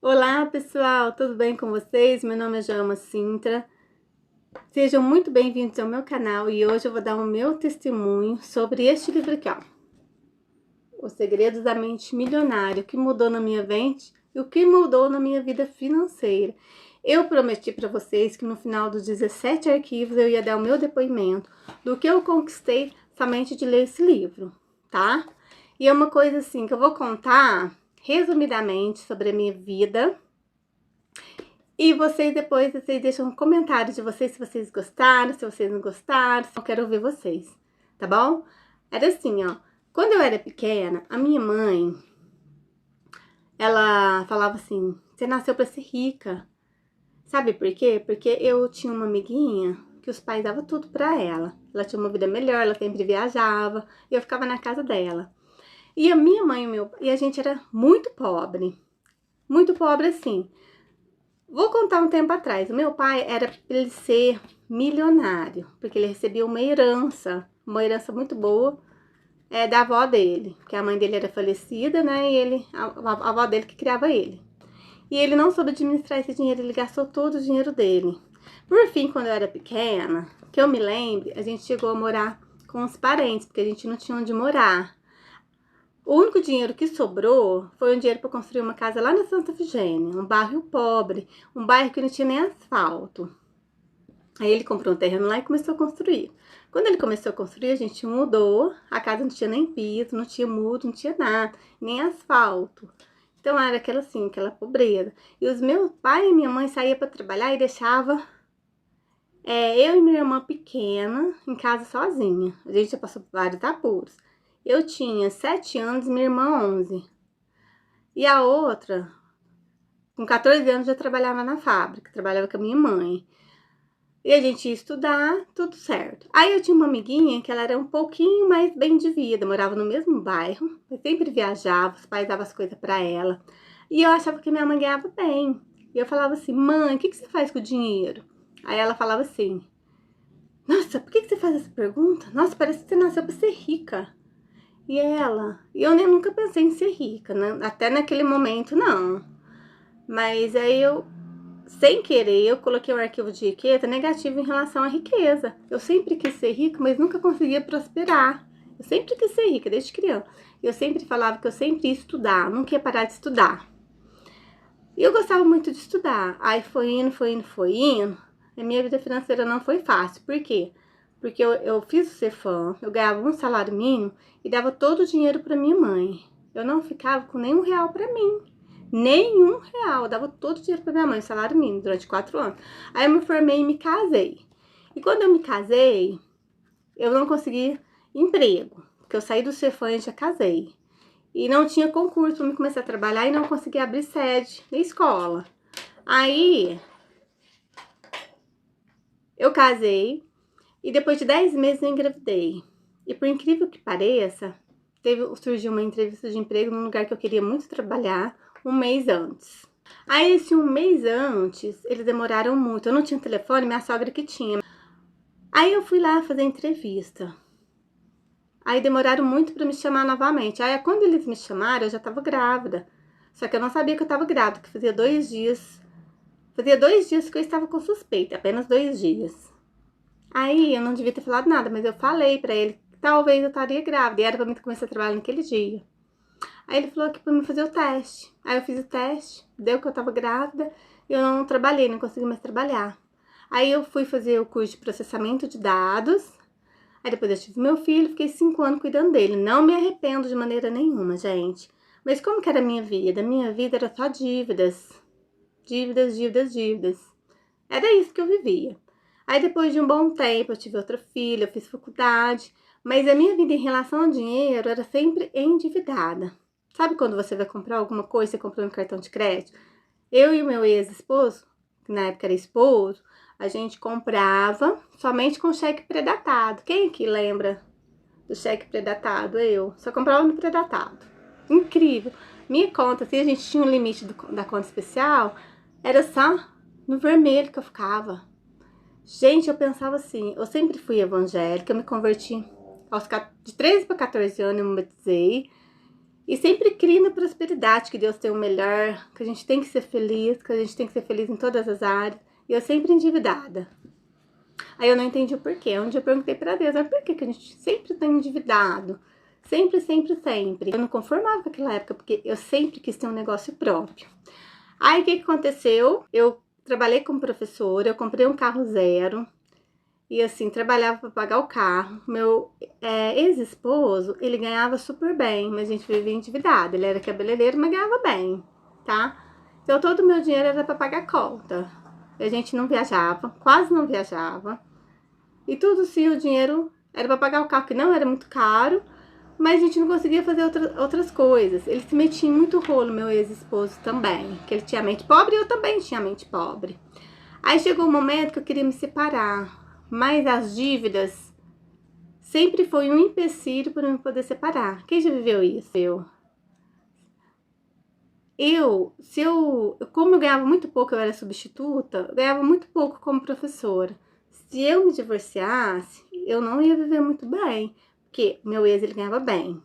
Olá pessoal, tudo bem com vocês? Meu nome é Joelma Sintra. Sejam muito bem-vindos ao meu canal e hoje eu vou dar o meu testemunho sobre este livro aqui, ó. Os Segredos da Mente Milionária, o que mudou na minha mente e o que mudou na minha vida financeira. Eu prometi para vocês que no final dos 17 arquivos eu ia dar o meu depoimento do que eu conquistei somente de ler esse livro, tá? E é uma coisa assim que eu vou contar resumidamente sobre a minha vida. E vocês depois deixam um comentário de vocês se vocês gostaram, se vocês não gostaram, eu quero ouvir vocês, tá bom? Era assim, ó, quando eu era pequena, a minha mãe, ela falava assim, você nasceu pra ser rica. Sabe por quê? Porque eu tinha uma amiguinha que os pais davam tudo pra ela. Ela tinha uma vida melhor, ela sempre viajava, e eu ficava na casa dela. E a minha mãe e a gente era muito pobre assim. Vou contar um tempo atrás. O meu pai era pra ele ser milionário, porque ele recebia uma herança muito boa, da avó dele, porque a mãe dele era falecida, né? E a avó dele que criava ele. E ele não soube administrar esse dinheiro, ele gastou todo o dinheiro dele. Por fim, quando eu era pequena, que eu me lembro, a gente chegou a morar com os parentes, porque a gente não tinha onde morar. O único dinheiro que sobrou foi um dinheiro para construir uma casa lá na Santa Efigênia, um bairro pobre, um bairro que não tinha nem asfalto. Aí ele comprou um terreno lá e começou a construir. Quando ele começou a construir, a gente mudou, a casa não tinha nem piso, não tinha muro, não tinha nada, nem asfalto. Então era aquela assim, aquela pobreza. E os meus pai e minha mãe saíam para trabalhar e deixava eu e minha irmã pequena em casa sozinha. A gente já passou por vários apuros. Eu tinha 7 anos, minha irmã 11. E a outra, com 14 anos, já trabalhava na fábrica, trabalhava com a minha mãe. E a gente ia estudar, tudo certo. Aí eu tinha uma amiguinha que ela era um pouquinho mais bem de vida, morava no mesmo bairro, eu sempre viajava, os pais davam as coisas pra ela. E eu achava que minha mãe ganhava bem. E eu falava assim, mãe, o que você faz com o dinheiro? Aí ela falava assim, nossa, por que você faz essa pergunta? Nossa, parece que você nasceu pra ser rica. E eu nem nunca pensei em ser rica, né? Até naquele momento, não. Mas aí sem querer, eu coloquei um arquivo de riqueza negativo em relação à riqueza. Eu sempre quis ser rica, mas nunca conseguia prosperar. Eu sempre quis ser rica, desde criança. Eu sempre falava que eu sempre ia estudar, nunca ia parar de estudar. E eu gostava muito de estudar. Aí foi indo. A minha vida financeira não foi fácil. Por quê? Porque eu fiz o Cefam, eu ganhava um salário mínimo e dava todo o dinheiro para minha mãe. Eu não ficava com nenhum real para mim. Nenhum real. Eu dava todo o dinheiro para minha mãe, salário mínimo, durante 4 anos. Aí eu me formei e me casei. E quando eu me casei, eu não consegui emprego. Porque eu saí do Cefam e já casei. E não tinha concurso para me começar a trabalhar e não consegui abrir sede na escola. Aí eu casei e depois de 10 meses eu engravidei. E por incrível que pareça, surgiu uma entrevista de emprego num lugar que eu queria muito trabalhar um mês antes. Aí esse um mês antes, eles demoraram muito. Eu não tinha telefone, minha sogra que tinha. Aí eu fui lá fazer entrevista. Aí demoraram muito para me chamar novamente. Aí quando eles me chamaram, eu já tava grávida. Só que eu não sabia que eu tava grávida, que fazia 2 dias. Fazia 2 dias que eu estava com suspeita, apenas 2 dias. Aí eu não devia ter falado nada, mas eu falei pra ele que talvez eu estaria grávida. E era pra mim começar a trabalhar naquele dia. Aí ele falou que pra mim fazer o teste. Aí eu fiz o teste, deu que eu tava grávida. E eu não trabalhei, não consegui mais trabalhar. Aí eu fui fazer o curso de processamento de dados. Aí depois eu tive meu filho, fiquei 5 anos cuidando dele. Não me arrependo de maneira nenhuma, gente. Mas como que era a minha vida? A minha vida era só dívidas. Dívidas, dívidas, dívidas. Era isso que eu vivia. Aí depois de um bom tempo eu tive outra filha, eu fiz faculdade. Mas a minha vida em relação ao dinheiro era sempre endividada. Sabe quando você vai comprar alguma coisa, você comprou no cartão de crédito? Eu e o meu ex-esposo, que na época era esposo, a gente comprava somente com cheque pré-datado. Quem que lembra do cheque pré-datado? Eu. Só comprava no pré-datado. Incrível. Minha conta, se a gente tinha um limite da conta especial, era só no vermelho que eu ficava. Gente, eu pensava assim, eu sempre fui evangélica, eu me converti de 13 para 14 anos, eu me batizei. E sempre crie na prosperidade, que Deus tem o melhor, que a gente tem que ser feliz, que a gente tem que ser feliz em todas as áreas. E eu sempre endividada. Aí eu não entendi o porquê. Um dia eu perguntei pra Deus, mas por que a gente sempre tá endividado? Sempre, sempre, sempre. Eu não conformava com aquela época, porque eu sempre quis ter um negócio próprio. Aí o que aconteceu? Eu trabalhei como professora, eu comprei um carro zero. E assim, trabalhava para pagar o carro. Meu ex-esposo, ele ganhava super bem, mas a gente vivia endividado. Ele era cabeleireiro, mas ganhava bem, tá? Então todo o meu dinheiro era para pagar conta. A gente não viajava, quase não viajava. E tudo sim, o dinheiro era para pagar o carro, que não era muito caro, mas a gente não conseguia fazer outras coisas. Ele se metia em muito rolo, meu ex-esposo também. Que ele tinha mente pobre e eu também tinha mente pobre. Aí chegou um momento que eu queria me separar. Mas as dívidas sempre foi um empecilho para eu poder separar. Quem já viveu isso? Como eu ganhava muito pouco, eu era substituta, eu ganhava muito pouco como professora. Se eu me divorciasse, eu não ia viver muito bem, porque meu ex, ele ganhava bem,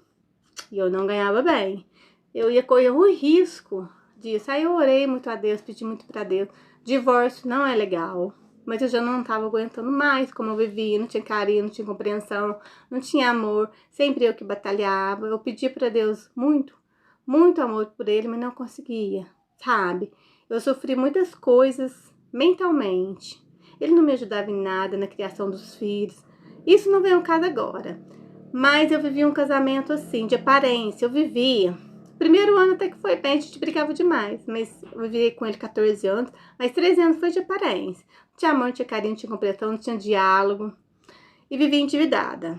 e eu não ganhava bem. Eu ia correr o risco disso. Aí eu orei muito a Deus, pedi muito para Deus. Divórcio não é legal. Mas eu já não tava aguentando mais como eu vivia, não tinha carinho, não tinha compreensão, não tinha amor, sempre eu que batalhava. Eu pedia para Deus muito, muito amor por ele, mas não conseguia, sabe? Eu sofri muitas coisas mentalmente. Ele não me ajudava em nada na criação dos filhos. Isso não vem ao caso agora. Mas eu vivia um casamento assim, de aparência. Eu vivia. Primeiro ano até que foi bem, a gente brigava demais. Mas eu vivi com ele 14 anos. Mas 13 anos foi de aparência. Não tinha amor, não tinha carinho, não tinha compreensão, não tinha diálogo. E vivia endividada.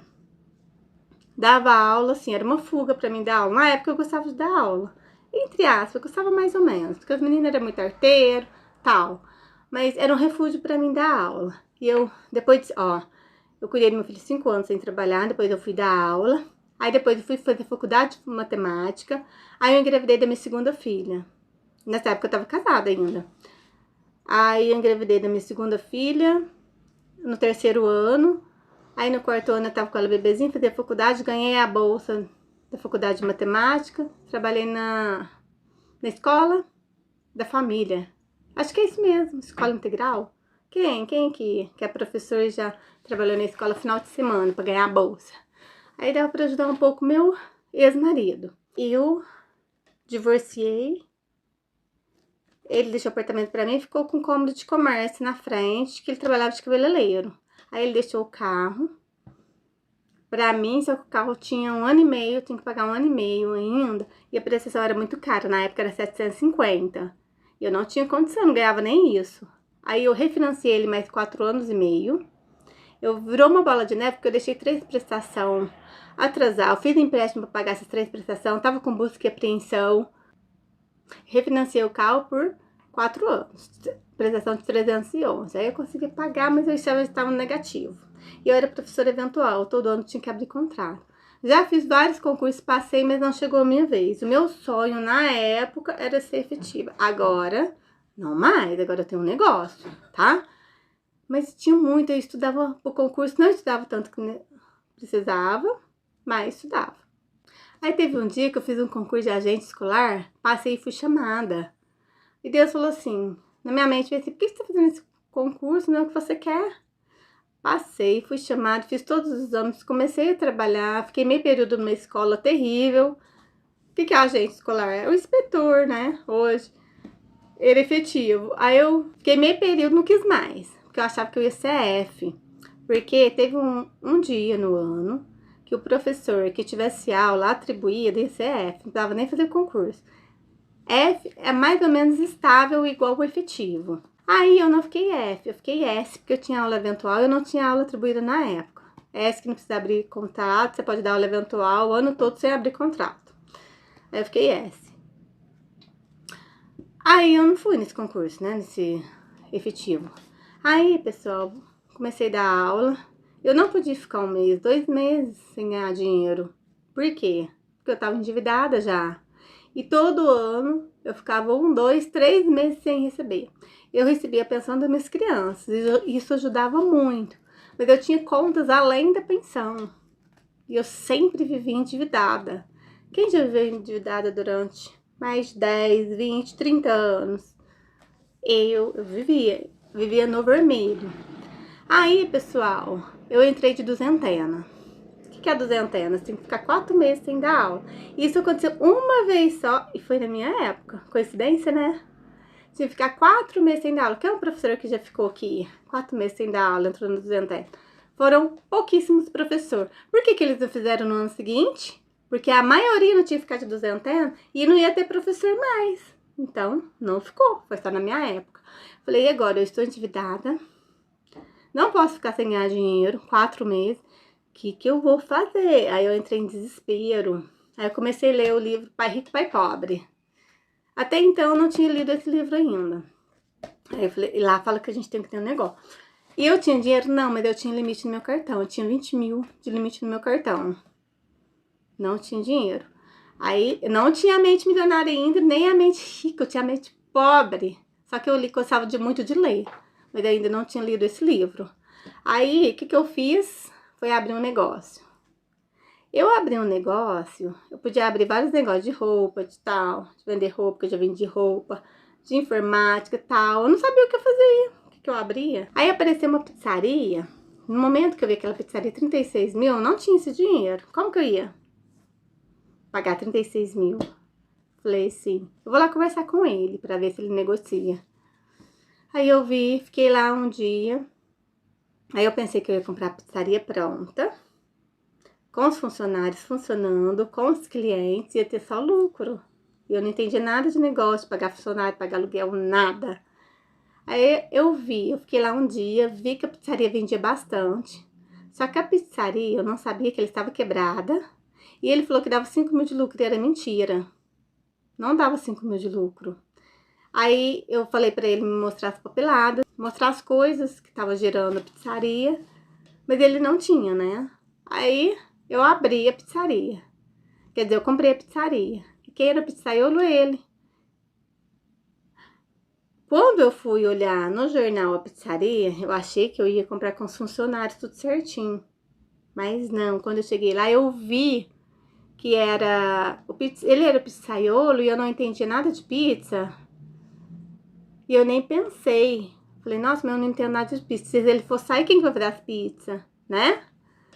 Dava aula, assim, era uma fuga pra mim dar aula. Na época eu gostava de dar aula. Entre aspas, eu gostava mais ou menos. Porque as meninas eram muito arteiras, tal. Mas era um refúgio pra mim dar aula. E eu, depois, eu cuidei do meu filho 5 anos sem trabalhar, depois eu fui dar aula. Aí depois eu fui fazer faculdade de matemática. Aí eu engravidei da minha segunda filha. Nessa época eu tava casada ainda. Aí eu engravidei da minha segunda filha no terceiro ano. Aí no quarto ano eu tava com ela bebezinha, fazia faculdade, ganhei a bolsa da faculdade de matemática. Trabalhei na escola da família. Acho que é isso mesmo, escola integral. Quem que é professor e já trabalhou na escola final de semana para ganhar a bolsa? Aí dava para ajudar um pouco meu ex-marido. Eu divorciei. Ele deixou o apartamento para mim e ficou com um cômodo de comércio na frente, que ele trabalhava de cabeleireiro. Aí ele deixou o carro para mim, só que o carro tinha 1 ano e meio, eu tinha que pagar 1 ano e meio ainda. E a prestação era muito cara, na época era 750. E eu não tinha condição, não ganhava nem isso. Aí eu refinanciei ele mais 4 anos e meio. Eu virou uma bola de neve, porque eu deixei 3 prestações atrasar. Eu fiz empréstimo para pagar essas 3 prestações, tava com busca e apreensão. Refinanciei o carro por 4 anos, prestação de 311. Aí eu consegui pagar, mas eu estava no negativo. E eu era professora eventual, todo ano tinha que abrir contrato. Já fiz vários concursos, passei, mas não chegou a minha vez. O meu sonho na época era ser efetiva. Agora, não mais, agora eu tenho um negócio, tá? Mas tinha muito, eu estudava pro concurso, não estudava tanto que precisava, mas estudava. Aí teve um dia que eu fiz um concurso de agente escolar, passei e fui chamada. E Deus falou assim, na minha mente, eu pensei, por que você tá fazendo esse concurso? Não é o que você quer? Passei, fui chamada, fiz todos os exames, comecei a trabalhar, fiquei meio período numa escola terrível. O que é agente escolar? É o inspetor, né? Hoje, ele é efetivo. Aí eu fiquei meio período, não quis mais, porque eu achava que eu ia ser F. Porque teve um dia no ano que o professor que tivesse aula atribuída ia ser F, não precisava nem fazer concurso. F é mais ou menos estável, igual o efetivo. Aí eu não fiquei F, eu fiquei S, porque eu tinha aula eventual e eu não tinha aula atribuída na época. S que não precisa abrir contrato, você pode dar aula eventual o ano todo sem abrir contrato. Aí eu fiquei S. Aí eu não fui nesse concurso, né, nesse efetivo. Aí, pessoal, comecei a dar aula. Eu não podia ficar 1 mês, 2 meses sem ganhar dinheiro. Por quê? Porque eu tava endividada já. E todo ano eu ficava 1, 2, 3 meses sem receber. Eu recebia a pensão das minhas crianças, e isso ajudava muito. Mas eu tinha contas além da pensão. E eu sempre vivia endividada. Quem já viveu endividada durante mais de 10, 20, 30 anos? Eu vivia no vermelho. Aí, pessoal, eu entrei de duzentena. O que é duzentena? Você tem que ficar 4 meses sem dar aula. Isso aconteceu uma vez só e foi na minha época. Coincidência, né? Tive que ficar 4 meses sem dar aula. Quem é um professor que já ficou aqui 4 meses sem dar aula, entrou no duzentena? Foram pouquíssimos professores. Por que eles não fizeram no ano seguinte? Porque a maioria não tinha ficado de duzentena e não ia ter professor mais. Então, não ficou. Foi só na minha época. Falei, e agora? Eu estou endividada. Não posso ficar sem ganhar dinheiro, 4 meses. O que eu vou fazer? Aí eu entrei em desespero. Aí eu comecei a ler o livro Pai Rico, Pai Pobre. Até então eu não tinha lido esse livro ainda. Aí eu falei, e lá fala que a gente tem que ter um negócio. E eu tinha dinheiro? Não, mas eu tinha limite no meu cartão. Eu tinha 20 mil de limite no meu cartão. Não tinha dinheiro. Aí não tinha a mente milionária ainda, nem a mente rica. Eu tinha a mente pobre. Só que eu gostava muito de ler. Mas ainda não tinha lido esse livro. Aí, o que eu fiz? Foi abrir um negócio. Eu abri um negócio, eu podia abrir vários negócios de roupa, de tal, de vender roupa, que eu já vendi roupa, de informática e tal. Eu não sabia o que eu fazia, o que eu abria. Aí apareceu uma pizzaria. No momento que eu vi aquela pizzaria, 36 mil, eu não tinha esse dinheiro. Como que eu ia pagar 36 mil? Falei assim, eu vou lá conversar com ele pra ver se ele negocia. Aí eu vi, fiquei lá um dia. Aí eu pensei que eu ia comprar a pizzaria pronta, com os funcionários funcionando, com os clientes, ia ter só lucro. Eu não entendi nada de negócio, pagar funcionário, pagar aluguel, nada. Aí eu fiquei lá um dia, vi que a pizzaria vendia bastante. Só que a pizzaria, eu não sabia que ela estava quebrada. E ele falou que dava 5 mil de lucro e era mentira. Não dava 5 mil de lucro. Aí eu falei pra ele me mostrar as papeladas, mostrar as coisas que tava gerando a pizzaria. Mas ele não tinha, né? Aí eu abri a pizzaria. Quer dizer, eu comprei a pizzaria. E quem era o pizzaiolo? Ele. Quando eu fui olhar no jornal a pizzaria, eu achei que eu ia comprar com os funcionários tudo certinho. Mas não, quando eu cheguei lá, eu vi que era ele era o pizzaiolo e eu não entendia nada de pizza. E eu nem pensei. Falei, nossa, mas eu não entendo nada de pizza. Se ele for sair, quem que vai fazer as pizzas, né?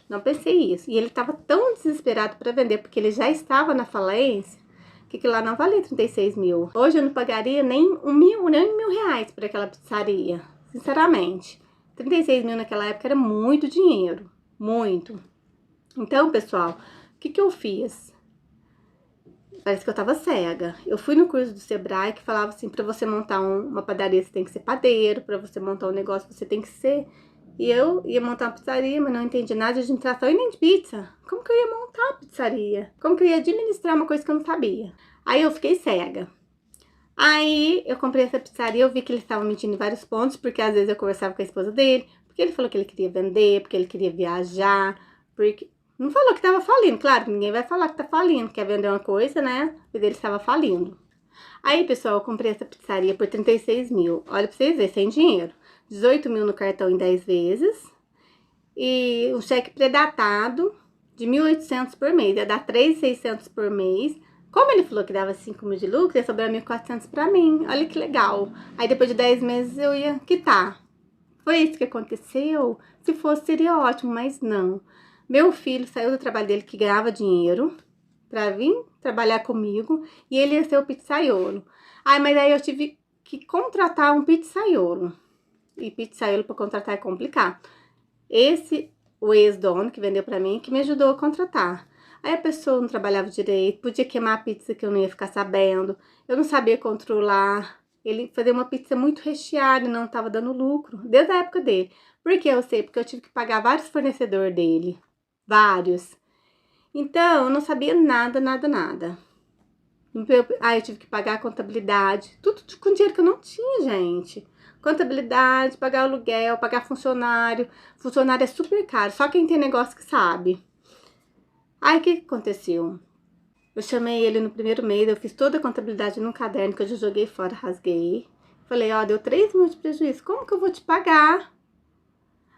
Não pensei isso. E ele estava tão desesperado para vender, porque ele já estava na falência, que lá não valia 36 mil. Hoje eu não pagaria nem R$1.000 por aquela pizzaria. Sinceramente. 36 mil naquela época era muito dinheiro. Muito. Então, pessoal, o que eu fiz? Parece que eu tava cega. Eu fui no curso do Sebrae que falava assim, pra você montar uma padaria, você tem que ser padeiro. Pra você montar um negócio, você tem que ser... E eu ia montar uma pizzaria, mas não entendi nada de administração e nem de pizza. Como que eu ia montar uma pizzaria? Como que eu ia administrar uma coisa que eu não sabia? Aí eu fiquei cega. Aí eu comprei essa pizzaria, eu vi que ele estava mentindo em vários pontos, porque às vezes eu conversava com a esposa dele, porque ele falou que ele queria vender, porque ele queria viajar, porque... Não falou que estava falindo, claro, ninguém vai falar que tá falindo, quer vender uma coisa, né? Mas ele estava falindo. Aí, pessoal, eu comprei essa pizzaria por 36 mil. Olha pra vocês verem, sem dinheiro. 18 mil no cartão em 10 vezes. E um cheque predatado de 1.800 por mês. Ia dar 3.600 por mês. Como ele falou que dava 5 mil de lucro, ia sobrar 1.400 pra mim. Olha que legal. Aí depois de 10 meses eu ia quitar. Foi isso que aconteceu? Se fosse, seria ótimo, mas não. Meu filho saiu do trabalho dele que ganhava dinheiro pra vir trabalhar comigo e ele ia ser o pizzaiolo. Ai, mas aí eu tive que contratar um pizzaiolo. E pizzaiolo pra contratar é complicado. O ex-dono que vendeu pra mim, que me ajudou a contratar. Aí a pessoa não trabalhava direito, podia queimar a pizza que eu não ia ficar sabendo. Eu não sabia controlar. Ele fazia uma pizza muito recheada e não estava dando lucro, desde a época dele. Por que eu sei? Porque eu tive que pagar vários fornecedores dele. Vários. Então, eu não sabia nada. Eu tive que pagar a contabilidade. Tudo com dinheiro que eu não tinha, gente. Contabilidade, pagar aluguel, pagar funcionário. Funcionário é super caro, só quem tem negócio que sabe. Aí, o que aconteceu? Eu chamei ele no primeiro mês, eu fiz toda a contabilidade num caderno que eu já joguei fora, rasguei. Falei, ó, deu 3 mil de prejuízo, como que eu vou te pagar?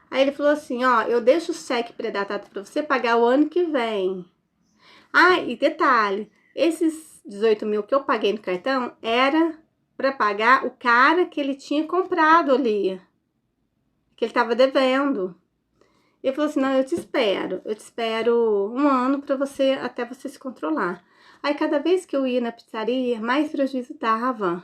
Aí ele falou assim, ó, eu deixo o cheque predatado pra você pagar o ano que vem. Ah, e detalhe, esses 18 mil que eu paguei no cartão era para pagar o cara que ele tinha comprado ali, que ele estava devendo. Ele falou assim, não, eu te espero um ano para você, até você se controlar. Aí cada vez que eu ia na pizzaria, mais prejuízo dava.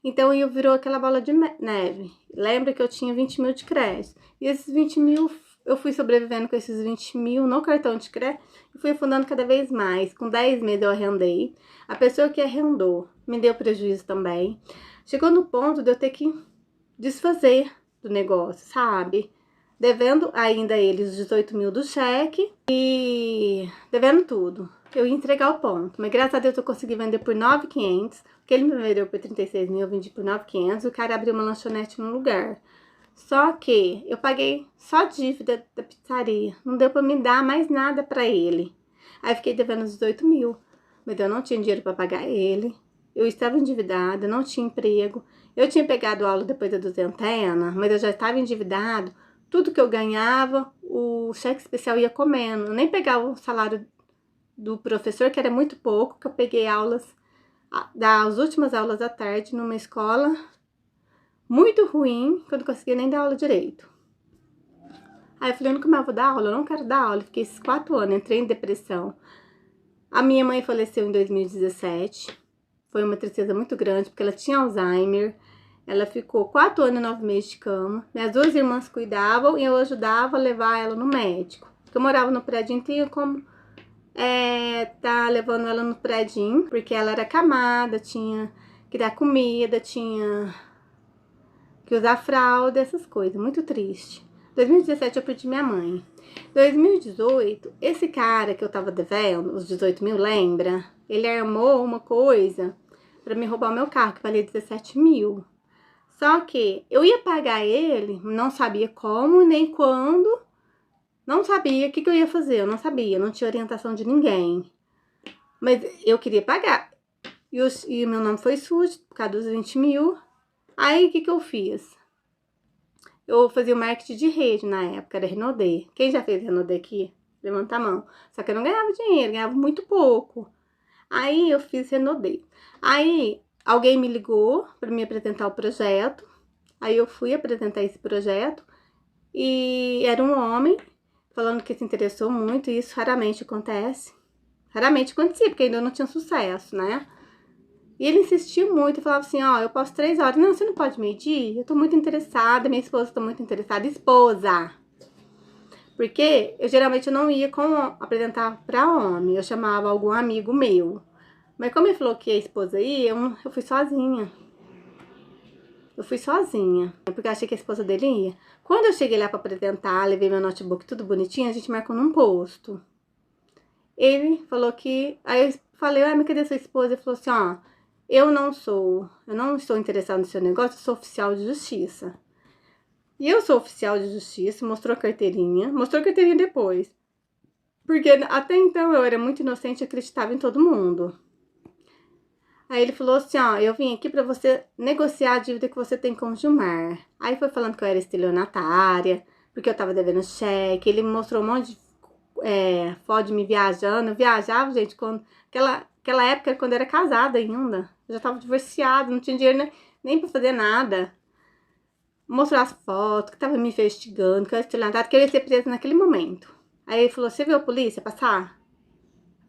Então eu virou aquela bola de neve. Lembra que eu tinha 20 mil de crédito. E esses 20 mil, eu fui sobrevivendo com esses 20 mil no cartão de crédito e fui afundando cada vez mais. Com 10 meses eu arrendei. A pessoa que arrendou me deu prejuízo também. Chegou no ponto de eu ter que desfazer do negócio, sabe? Devendo ainda a eles os 18 mil do cheque e devendo tudo. Eu ia entregar o ponto, mas graças a Deus eu consegui vender por 9.500, porque ele me vendeu por 36 mil, eu vendi por 9.500 e o cara abriu uma lanchonete no lugar. Só que eu paguei só dívida da pizzaria, não deu pra me dar mais nada pra ele. Aí eu fiquei devendo os 18 mil, mas eu não tinha dinheiro pra pagar ele, eu estava endividada, não tinha emprego, eu tinha pegado aula depois da duzentena, mas eu já estava endividado, tudo que eu ganhava, o cheque especial ia comendo, eu nem pegava o salário do professor, que era muito pouco, que eu peguei aulas, as últimas aulas da tarde numa escola muito ruim, que eu não conseguia nem dar aula direito. Aí eu falei, eu nunca mais vou dar aula, eu não quero dar aula, fiquei esses 4 anos, entrei em depressão. A minha mãe faleceu em 2017, foi uma tristeza muito grande, porque ela tinha Alzheimer, ela ficou 4 anos e 9 meses de cama, minhas 2 irmãs cuidavam e eu ajudava a levar ela no médico, porque eu morava no prédio, não tinha como tá levando ela no prédio, porque ela era acamada, tinha que dar comida, tinha que usar fralda, essas coisas, muito triste. 2017 eu perdi minha mãe. 2018, esse cara que eu tava devendo, os 18 mil, lembra? Ele armou uma coisa pra me roubar o meu carro, que valia 17 mil. Só que eu ia pagar ele, não sabia como nem quando, não sabia o que eu ia fazer, eu não sabia, não tinha orientação de ninguém. Mas eu queria pagar. E o meu nome foi sujo por causa dos 20 mil. Aí o que eu fiz? Eu fazia o marketing de rede na época, era Renaudet. Quem já fez Renaudet aqui? Levanta a mão. Só que eu não ganhava dinheiro, ganhava muito pouco. Aí eu fiz Renaudet. Aí alguém me ligou para me apresentar o projeto. Aí eu fui apresentar esse projeto. E era um homem falando que se interessou muito. E isso raramente acontece. Raramente acontecia, porque ainda não tinha sucesso, né? E ele insistiu muito, falava assim, ó, eu posso 3 horas. Não, você não pode medir? Eu tô muito interessada, minha esposa tá muito interessada. Esposa! Porque eu geralmente não ia apresentar pra homem, eu chamava algum amigo meu. Mas como ele falou que a esposa ia, eu fui sozinha. Eu fui sozinha, porque eu achei que a esposa dele ia. Quando eu cheguei lá pra apresentar, levei meu notebook tudo bonitinho, a gente marcou num posto. Ele falou que... Aí eu falei, mas cadê sua esposa? Ele falou assim, ó... Eu não estou interessado no seu negócio, eu sou oficial de justiça. E eu sou oficial de justiça, mostrou a carteirinha depois. Porque até então eu era muito inocente e acreditava em todo mundo. Aí ele falou assim, ó, eu vim aqui pra você negociar a dívida que você tem com o Gilmar. Aí foi falando que eu era estelionatária, porque eu tava devendo cheque, ele me mostrou um monte de foto de me viajando. Eu viajava, gente, quando aquela época quando eu era casada ainda. Eu já tava divorciada, não tinha dinheiro nem pra fazer nada. Mostrou as fotos, que tava me investigando, que eu era estelionatária, que eu ia ser presa naquele momento. Aí ele falou, você viu a polícia passar?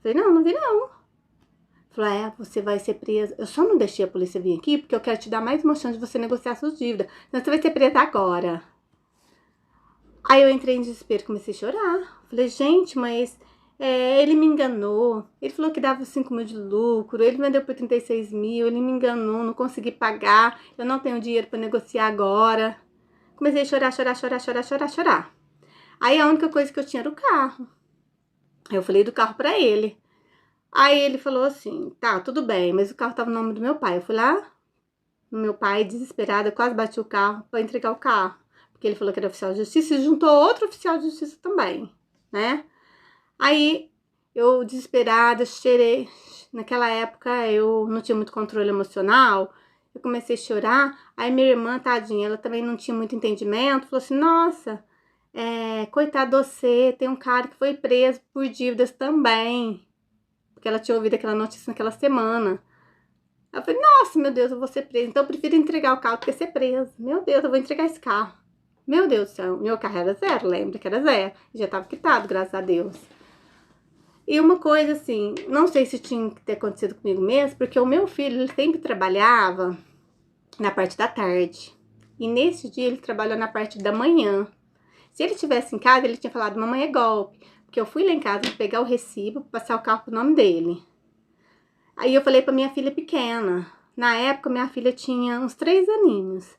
Eu falei, não vi não. Falou, você vai ser presa. Eu só não deixei a polícia vir aqui porque eu quero te dar mais uma chance de você negociar suas dívidas. Então você vai ser presa agora. Aí eu entrei em desespero, comecei a chorar. Falei, gente, mas ele me enganou. Ele falou que dava 5 mil de lucro. Ele vendeu por 36 mil. Ele me enganou, não consegui pagar. Eu não tenho dinheiro para negociar agora. Comecei a chorar. Aí a única coisa que eu tinha era o carro. Eu falei do carro para ele. Aí ele falou assim, tá, tudo bem, mas o carro tava no nome do meu pai. Eu fui lá no meu pai, desesperada, quase bati o carro para entregar o carro. Porque ele falou que era oficial de justiça e juntou outro oficial de justiça também, né? Aí eu, desesperada, chorei. Naquela época eu não tinha muito controle emocional. Eu comecei a chorar. Aí minha irmã, tadinha, ela também não tinha muito entendimento. Falou assim, nossa, coitado de você, tem um cara que foi preso por dívidas também. porque ela tinha ouvido aquela notícia naquela semana. Eu falei, nossa, meu Deus, eu vou ser presa. Então eu prefiro entregar o carro do que ser presa. Meu Deus, eu vou entregar esse carro. Meu Deus do céu, meu carro era zero, lembra que era zero. Já tava quitado, graças a Deus. E uma coisa assim, não sei se tinha que ter acontecido comigo mesmo, porque o meu filho, ele sempre trabalhava na parte da tarde. E nesse dia ele trabalhou na parte da manhã. Se ele estivesse em casa, ele tinha falado, mamãe, é golpe. Porque eu fui lá em casa pegar o recibo, passar o carro pro nome dele. Aí eu falei pra minha filha pequena. Na época, minha filha tinha uns 3 aninhos.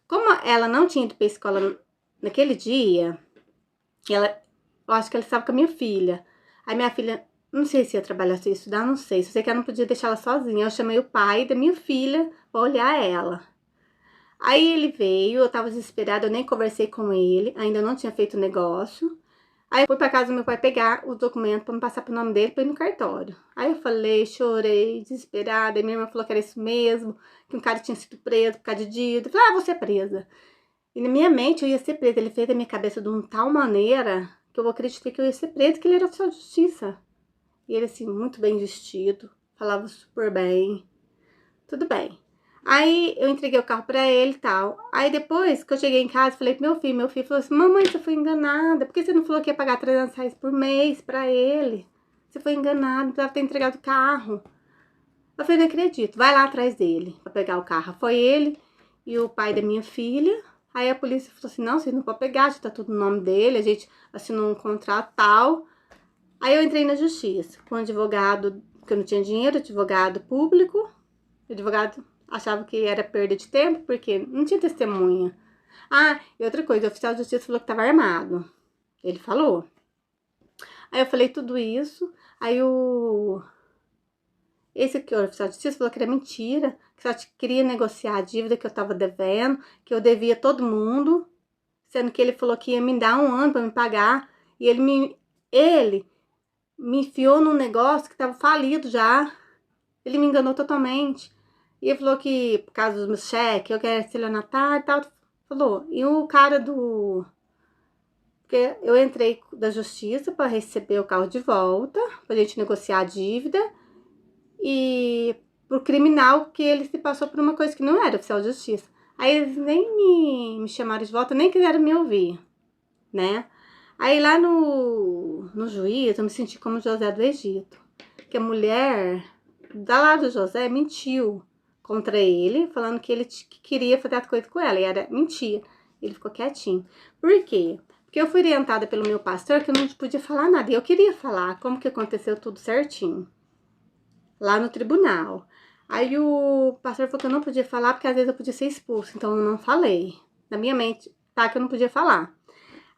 Como ela não tinha ido pra escola naquele dia, eu acho que ela estava com a minha filha. Aí minha filha, não sei se ia trabalhar, se ia estudar, não sei. Só sei que ela não podia deixar ela sozinha. Eu chamei o pai da minha filha pra olhar ela. Aí ele veio, eu tava desesperada, eu nem conversei com ele, ainda não tinha feito o negócio. Aí eu fui pra casa do meu pai pegar os documentos pra me passar pro nome dele pra ir no cartório. Aí eu falei, chorei, desesperada. Aí minha irmã falou que era isso mesmo, que um cara tinha sido preso por causa de dívida. Eu falei, vou ser presa. E na minha mente eu ia ser presa. Ele fez da minha cabeça de uma tal maneira que eu acreditei que eu ia ser presa, que ele era oficial de justiça. E ele, assim, muito bem vestido, falava super bem, tudo bem. Aí eu entreguei o carro pra ele e tal. Aí depois que eu cheguei em casa, falei pro meu filho falou assim, mamãe, você foi enganada. Por que você não falou que ia pagar R$300 por mês pra ele? Você foi enganada, precisava ter entregado o carro. Eu falei, não acredito, vai lá atrás dele pra pegar o carro. Foi ele e o pai da minha filha. Aí a polícia falou assim, não, vocês não podem pegar, já tá tudo no nome dele, a gente assinou um contrato tal. Aí eu entrei na justiça com um advogado, porque eu não tinha dinheiro, advogado público, advogado achava que era perda de tempo, porque não tinha testemunha. Ah, e outra coisa, o oficial de justiça falou que estava armado. Ele falou. Aí eu falei tudo isso, aí esse aqui, o oficial de justiça, falou que era mentira, que só queria negociar a dívida que eu estava devendo, que eu devia todo mundo, sendo que ele falou que ia me dar 1 ano para me pagar, e ele me enfiou num negócio que estava falido já. Ele me enganou totalmente. E ele falou que, por causa dos meus cheques, eu quero estelionatário e tal. Falou. E o cara do... Porque eu entrei da justiça para receber o carro de volta, pra gente negociar a dívida. E pro criminal que ele se passou por uma coisa que não era oficial de justiça. Aí eles nem me chamaram de volta, nem quiseram me ouvir, né? Aí lá no juiz, eu me senti como José do Egito. Que a mulher da lá do José mentiu contra ele, falando que ele queria fazer as coisas com ela, e era mentira. Ele ficou quietinho. Por quê? Porque eu fui orientada pelo meu pastor que eu não podia falar nada. E eu queria falar como que aconteceu tudo certinho. Lá no tribunal. Aí o pastor falou que eu não podia falar porque às vezes eu podia ser expulso. Então eu não falei. Na minha mente, tá, que eu não podia falar.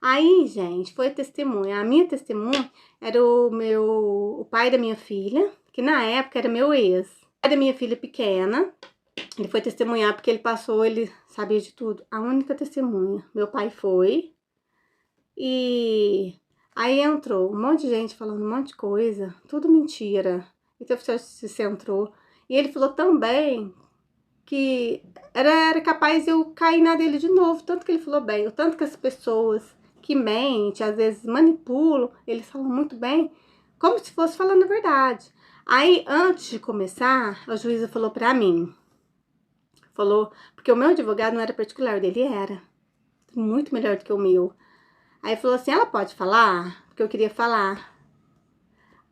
Aí, gente, foi a testemunha. A minha testemunha era o pai da minha filha, que na época era meu ex. O pai da minha filha pequena, ele foi testemunhar porque ele passou, ele sabia de tudo. A única testemunha. Meu pai foi. E aí entrou um monte de gente falando um monte de coisa, tudo mentira. Então você entrou. E ele falou também que era capaz de eu cair na dele de novo. Tanto que ele falou bem, o tanto que as pessoas que mente, às vezes manipulam, eles falam muito bem, como se fosse falando a verdade. Aí, antes de começar, a juíza falou pra mim, falou, porque o meu advogado não era particular, o dele era, muito melhor do que o meu. Aí falou assim, ela pode falar? Porque eu queria falar.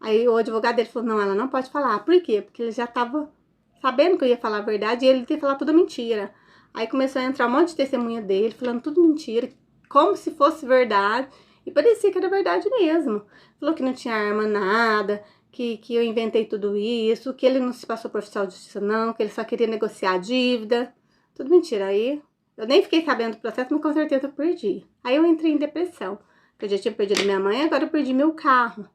Aí o advogado dele falou, não, ela não pode falar. Por quê? Porque ele já tava sabendo que eu ia falar a verdade e ele ia falar tudo mentira. Aí começou a entrar um monte de testemunha dele, falando tudo mentira, como se fosse verdade, e parecia que era verdade mesmo. Falou que não tinha arma, nada, que eu inventei tudo isso, que ele não se passou por oficial de justiça não, que ele só queria negociar a dívida, tudo mentira. Aí eu nem fiquei sabendo do processo, mas com certeza eu perdi. Aí eu entrei em depressão, porque eu já tinha perdido minha mãe, agora eu perdi meu carro.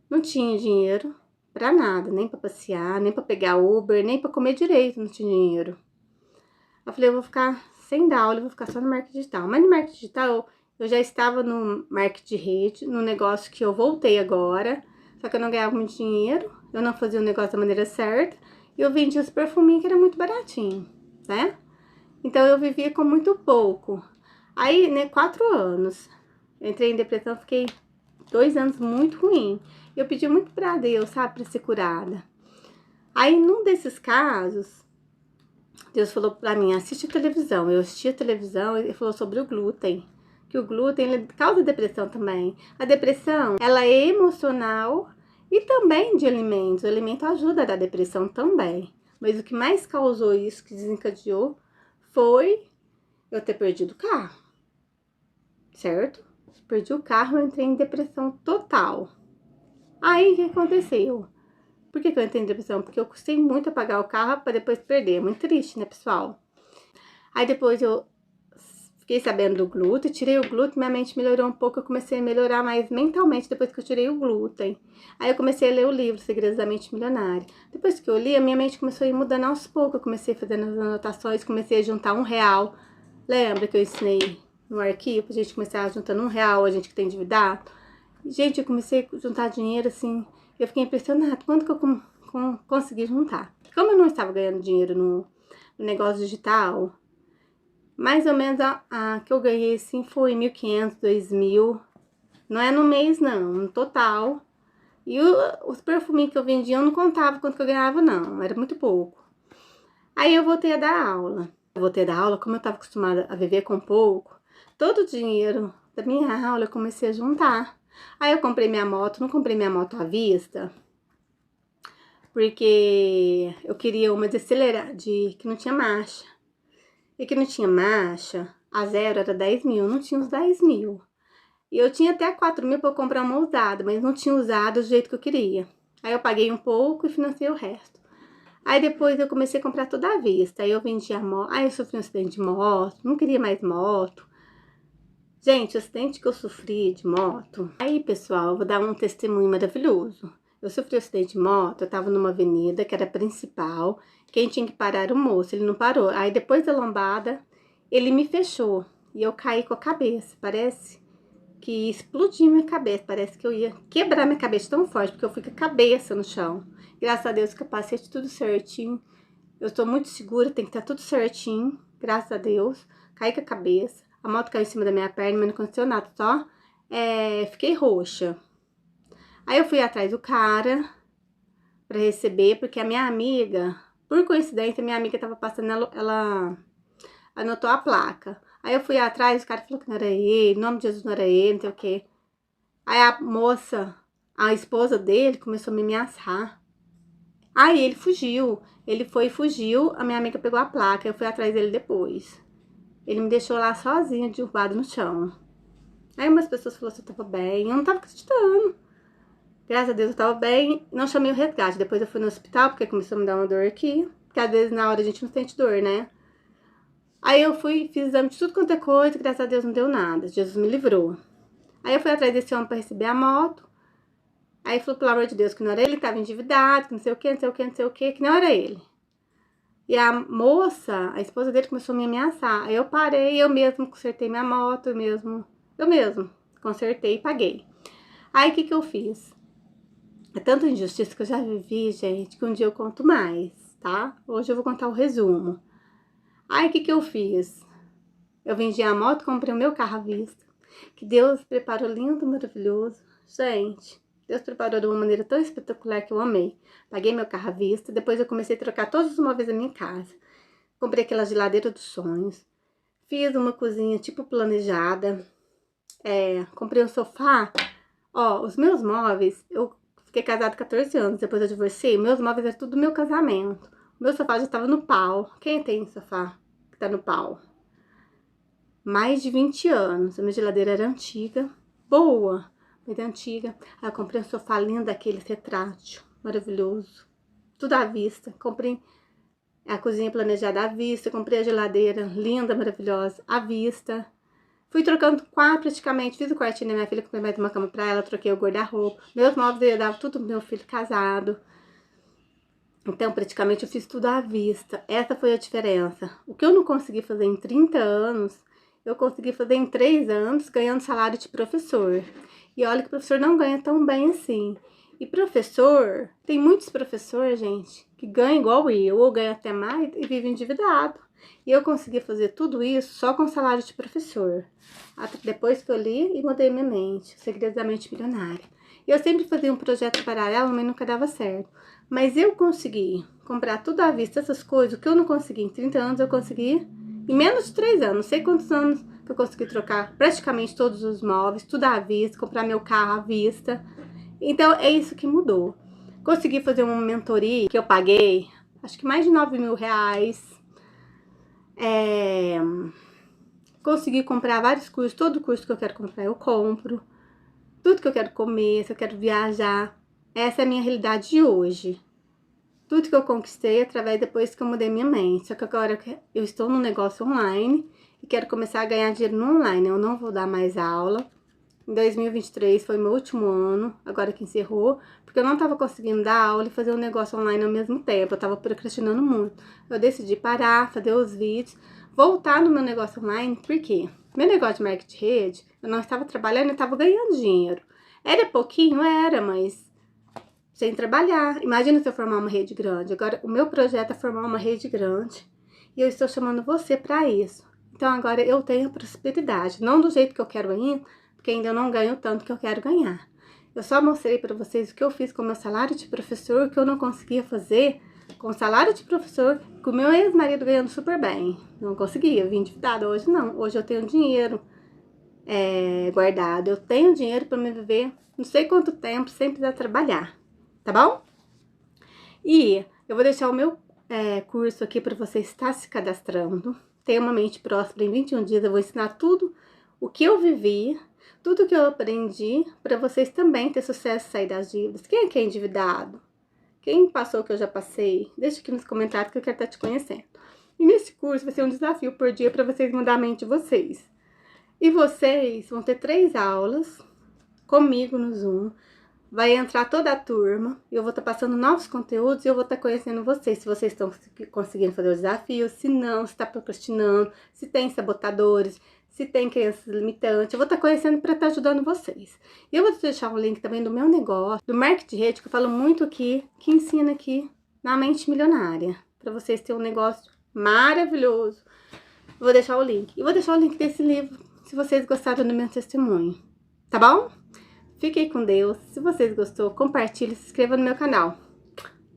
Não tinha dinheiro pra nada, nem pra passear, nem pra pegar Uber, nem pra comer direito, não tinha dinheiro. Eu falei, eu vou ficar sem dar aula, eu vou ficar só no marketing digital. Mas no marketing digital, eu já estava no marketing de rede, no negócio que eu voltei agora. Só que eu não ganhava muito dinheiro, eu não fazia o negócio da maneira certa. E eu vendia os perfuminhos que era muito baratinho, né? Então eu vivia com muito pouco. Aí, né, 4 anos. Eu entrei em depressão, fiquei 2 anos muito ruim. Eu pedi muito pra Deus, sabe, pra ser curada. Aí, num desses casos, Deus falou pra mim, assiste televisão. Eu assisti a televisão e ele falou sobre o glúten. Que o glúten ele causa depressão também. A depressão, ela é emocional e também de alimentos. O alimento ajuda a dar depressão também. Mas o que mais causou isso, que desencadeou, foi eu ter perdido o carro. Certo? Perdi o carro, eu entrei em depressão total. Aí, o que aconteceu? Por que eu entrei em depressão? Porque eu custei muito a pagar o carro para depois perder. É muito triste, né, pessoal? Aí depois eu fiquei sabendo do glúten, tirei o glúten, minha mente melhorou um pouco, eu comecei a melhorar mais mentalmente depois que eu tirei o glúten. Aí eu comecei a ler o livro Segredos da Mente Milionária. Depois que eu li, a minha mente começou a ir mudando aos poucos, eu comecei fazendo as anotações, comecei a juntar R$1. Lembra que eu ensinei no arquivo, a gente começar juntando R$1, a gente que tem endividado? Gente, eu comecei a juntar dinheiro assim, eu fiquei impressionada, quanto que eu consegui juntar. Como eu não estava ganhando dinheiro no negócio digital, mais ou menos a que eu ganhei assim foi 1.500, 2.000. Não é no mês não, no total. E os perfuminhos que eu vendia, eu não contava quanto que eu ganhava não, era muito pouco. Aí eu voltei a dar aula. Como eu estava acostumada a viver com pouco, todo o dinheiro da minha aula eu comecei a juntar. Aí eu comprei minha moto, não comprei minha moto à vista, porque eu queria uma de acelerar, que não tinha marcha. E que não tinha marcha, a zero era 10.000, não tinha os 10.000. E eu tinha até 4.000 para comprar uma usada, mas não tinha usado do jeito que eu queria. Aí eu paguei um pouco e financei o resto. Aí depois eu comecei a comprar toda à vista. Aí eu vendi a moto. Aí eu sofri um acidente de moto, não queria mais moto. Gente, o acidente que eu sofri de moto. Aí, pessoal, eu vou dar um testemunho maravilhoso. Eu sofri um acidente de moto, eu tava numa avenida que era principal. Quem tinha que parar era o moço, ele não parou. Aí depois da lombada, ele me fechou. E eu caí com a cabeça. Parece que explodiu minha cabeça. Parece que eu ia quebrar minha cabeça tão forte, porque eu fui com a cabeça no chão. Graças a Deus, o capacete tudo certinho. Eu estou muito segura, tem que estar tudo certinho. Graças a Deus. Caí com a cabeça. A moto caiu em cima da minha perna, mas não aconteceu nada, só fiquei roxa. Aí eu fui atrás do cara pra receber, porque a minha amiga, por coincidência, minha amiga tava passando, ela anotou a placa. Aí eu fui atrás, o cara falou que não era ele, em nome de Jesus não era ele, não sei o quê. Aí a moça, a esposa dele, começou a me ameaçar. Aí ele fugiu, ele foi e fugiu, a minha amiga pegou a placa, eu fui atrás dele depois. Ele me deixou lá sozinha, derrubado no chão. Aí umas pessoas falaram que eu tava bem, eu não tava acreditando. Graças a Deus eu tava bem, não chamei o resgate. Depois eu fui no hospital, porque começou a me dar uma dor aqui. Porque às vezes na hora a gente não sente dor, né? Aí eu fui, fiz exame de tudo quanto é coisa, graças a Deus não deu nada. Jesus me livrou. Aí eu fui atrás desse homem pra receber a moto. Aí falou, pelo amor de Deus, que não era ele, que tava endividado, que não sei o que, não sei o que, não sei o que, que não era ele. E a moça, a esposa dele, começou a me ameaçar. Aí eu parei, eu mesmo consertei minha moto, eu mesmo consertei e paguei. Aí o que que eu fiz? É tanta injustiça que eu já vivi, gente, que um dia eu conto mais, tá? Hoje eu vou contar o resumo. Aí o que que eu fiz? Eu vendi a moto, comprei o meu carro à vista. Que Deus preparou lindo, maravilhoso. Gente, Deus preparou de uma maneira tão espetacular que eu amei. Paguei meu carro à vista, depois eu comecei a trocar todos os móveis da minha casa. Comprei aquela geladeira dos sonhos. Fiz uma cozinha tipo planejada. Comprei um sofá. Ó, os meus móveis, eu fiquei casada há 14 anos, depois eu divorciei. Meus móveis eram tudo do meu casamento. O meu sofá já tava no pau. Quem tem sofá que tá no pau? Mais de 20 anos. A minha geladeira era antiga, boa, mas antiga. Aí eu comprei um sofá lindo, aquele retrátil, maravilhoso. Tudo à vista. Comprei a cozinha planejada à vista. Comprei a geladeira linda, maravilhosa, à vista. Fui trocando quarto praticamente, fiz o quartinho da minha filha, comprei mais uma cama pra ela, troquei o guarda-roupa. Meus móveis eu dava tudo pro meu filho casado. Então, praticamente eu fiz tudo à vista. Essa foi a diferença. O que eu não consegui fazer em 30 anos, eu consegui fazer em 3 anos, ganhando salário de professor. E olha que o professor não ganha tão bem assim. E professor, tem muitos professores, gente, que ganham igual eu, ou ganham até mais e vivem endividado. E eu consegui fazer tudo isso só com salário de professor. Depois que eu li e mudei minha mente, Segredos da Mente Milionária. Eu sempre fazia um projeto paralelo, mas nunca dava certo. Mas eu consegui comprar tudo à vista, essas coisas, o que eu não consegui em 30 anos, eu consegui em menos de 3 anos. Não sei quantos anos que eu consegui trocar praticamente todos os móveis, tudo à vista, comprar meu carro à vista. Então, é isso que mudou. Consegui fazer uma mentoria que eu paguei, acho que mais de 9.000 reais. Consegui comprar vários cursos, todo curso que eu quero comprar eu compro. Tudo que eu quero comer, se eu quero viajar. Essa é a minha realidade de hoje. Tudo que eu conquistei através depois que eu mudei minha mente. Só que agora eu estou no negócio online e quero começar a ganhar dinheiro no online. Eu não vou dar mais aula. Em 2023 foi meu último ano, agora que encerrou, porque eu não estava conseguindo dar aula e fazer um negócio online ao mesmo tempo. Eu estava procrastinando muito. Eu decidi parar, fazer os vídeos, voltar no meu negócio online, porque meu negócio de marketing de rede, eu não estava trabalhando, eu estava ganhando dinheiro. Era pouquinho? Era, mas sem trabalhar. Imagina se eu formar uma rede grande. Agora, o meu projeto é formar uma rede grande e eu estou chamando você para isso. Então, agora eu tenho prosperidade, não do jeito que eu quero ainda, porque ainda eu não ganho tanto que eu quero ganhar. Eu só mostrei para vocês o que eu fiz com o meu salário de professor, que eu não conseguia fazer com o salário de professor, com o meu ex-marido ganhando super bem. Não conseguia, eu vim endividada. Hoje não, hoje eu tenho dinheiro guardado. Eu tenho dinheiro para me viver não sei quanto tempo sem precisar trabalhar, tá bom? E eu vou deixar o meu curso aqui para você estar se cadastrando. Tenha uma mente próspera. Em 21 dias eu vou ensinar tudo o que eu vivi, tudo que eu aprendi, para vocês também ter sucesso e sair das dívidas. Quem é que é endividado? Quem passou o que eu já passei? Deixa aqui nos comentários que eu quero estar te conhecendo. E nesse curso vai ser um desafio por dia para vocês mudar a mente de vocês. E vocês vão ter 3 aulas comigo no Zoom. Vai entrar toda a turma, eu vou estar passando novos conteúdos e eu vou estar conhecendo vocês, se vocês estão conseguindo fazer o desafio, se não, se está procrastinando, se tem sabotadores, se tem crenças limitantes, eu vou estar conhecendo para estar ajudando vocês. E eu vou deixar um link também do meu negócio, do marketing de rede, que eu falo muito aqui, que ensina aqui na Mente Milionária, para vocês terem um negócio maravilhoso. Vou deixar o link. E vou deixar o link desse livro, se vocês gostaram do meu testemunho, tá bom? Fiquem com Deus. Se vocês gostou, compartilhe e se inscreva no meu canal.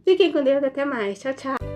Fiquem com Deus. Até mais. Tchau, tchau.